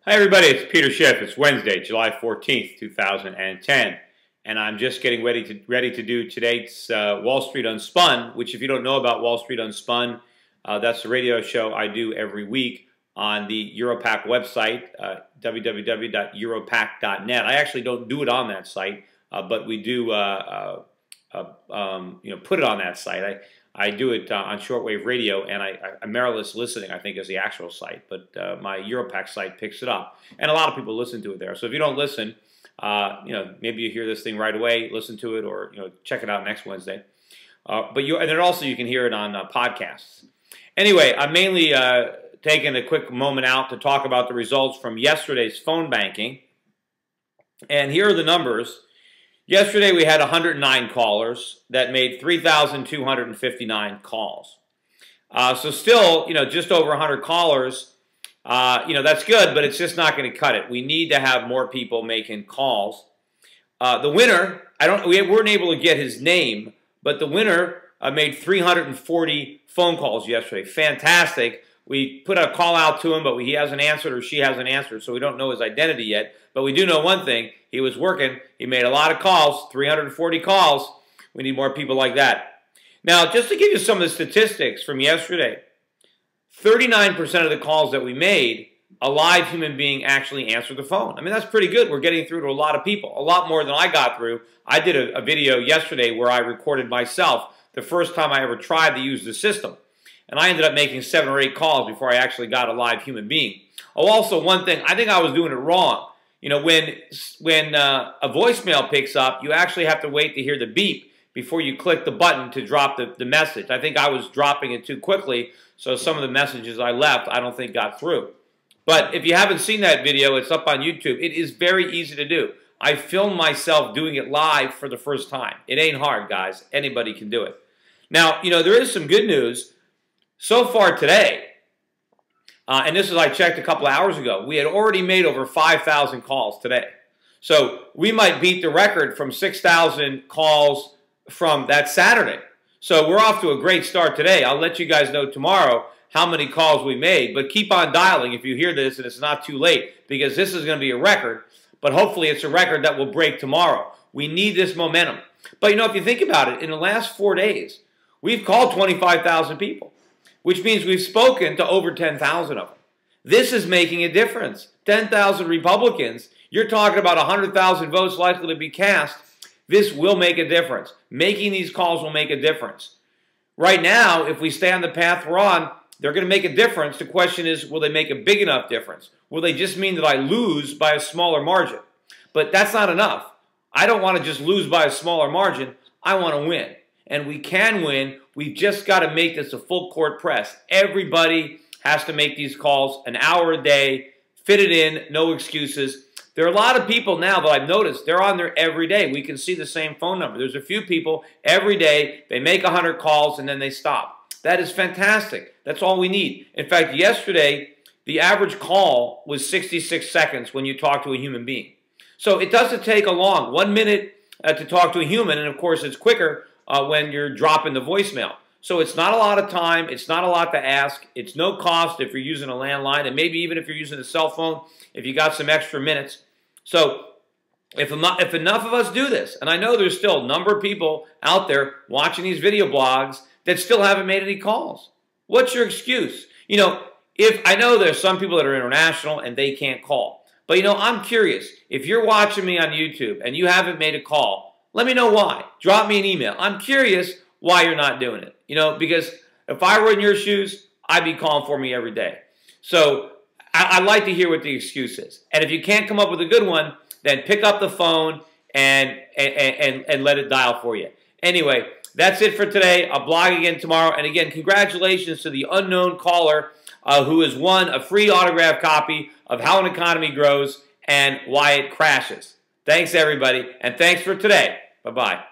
Hi everybody, it's Peter Schiff. It's Wednesday, July 14th, 2010, and I'm just getting ready to do today's Wall Street Unspun, which if you don't know about Wall Street Unspun, that's the radio show I do every week on the Europac website, www.europac.net. I actually don't do it on that site, but we do put it on that site. I do it on shortwave radio, and Amerilis Listening, I think, is the actual site, but my Europac site picks it up, and a lot of people listen to it there. So if you don't listen, maybe you hear this thing right away, listen to it, or check it out next Wednesday. And then also you can hear it on podcasts. Anyway, I'm mainly taking a quick moment out to talk about the results from yesterday's phone banking, and here are the numbers. Yesterday we had 109 callers that made 3,259 calls. So still, just over 100 callers, that's good, but it's just not going to cut it. We need to have more people making calls. The winner, we weren't able to get his name, but the winner made 340 phone calls yesterday. Fantastic. We put a call out to him, but he hasn't answered or she hasn't answered, so we don't know his identity yet. But we do know one thing. He was working. He made a lot of calls, 340 calls. We need more people like that. Now, just to give you some of the statistics from yesterday, 39% of the calls that we made, a live human being actually answered the phone. I mean, that's pretty good. We're getting through to a lot of people, a lot more than I got through. I did a video yesterday where I recorded myself the first time I ever tried to use the system. And I ended up making 7 or 8 calls before I actually got a live human being. Oh, also, one thing, I think I was doing it wrong. When a voicemail picks up, you actually have to wait to hear the beep before you click the button to drop the message. I think I was dropping it too quickly, so some of the messages I left I don't think got through. But if you haven't seen that video, it's up on YouTube. It is very easy to do. I filmed myself doing it live for the first time. It ain't hard, guys. Anybody can do it. Now, there is some good news. So far today, and this is I checked a couple of hours ago, we had already made over 5,000 calls today. So we might beat the record from 6,000 calls from that Saturday. So we're off to a great start today. I'll let you guys know tomorrow how many calls we made, but keep on dialing if you hear this and it's not too late, because this is going to be a record, but hopefully it's a record that will break tomorrow. We need this momentum. But if you think about it, in the last 4 days, we've called 25,000 people, which means we've spoken to over 10,000 of them. This is making a difference. 10,000 Republicans, you're talking about 100,000 votes likely to be cast. This will make a difference. Making these calls will make a difference. Right now, if we stay on the path we're on, they're going to make a difference. The question is, will they make a big enough difference? Will they just mean that I lose by a smaller margin? But that's not enough. I don't want to just lose by a smaller margin. I want to win. And we can win. We've just got to make this a full court press. Everybody has to make these calls an hour a day, fit it in, no excuses. There are a lot of people now that I've noticed, they're on there every day. We can see the same phone number. There's a few people every day, they make 100 calls and then they stop. That is fantastic. That's all we need. In fact, yesterday, the average call was 66 seconds when you talk to a human being. So it doesn't take a long 1 minute to talk to a human, and of course it's quicker when you're dropping the voicemail. So it's not a lot of time. It's not a lot to ask. It's no cost if you're using a landline, and maybe even if you're using a cell phone, if you got some extra minutes. So if enough of us do this, and I know there's still a number of people out there watching these video blogs that still haven't made any calls. What's your excuse? If I know there's some people that are international and they can't call. But I'm curious. If you're watching me on YouTube and you haven't made a call, let me know why. Drop me an email. I'm curious why you're not doing it. Because if I were in your shoes, I'd be calling for me every day. So I'd like to hear what the excuse is. And if you can't come up with a good one, then pick up the phone and let it dial for you. Anyway, that's it for today. I'll blog again tomorrow. And again, congratulations to the unknown caller who has won a free autographed copy of How an Economy Grows and Why It Crashes. Thanks, everybody. And thanks for today. Bye-bye.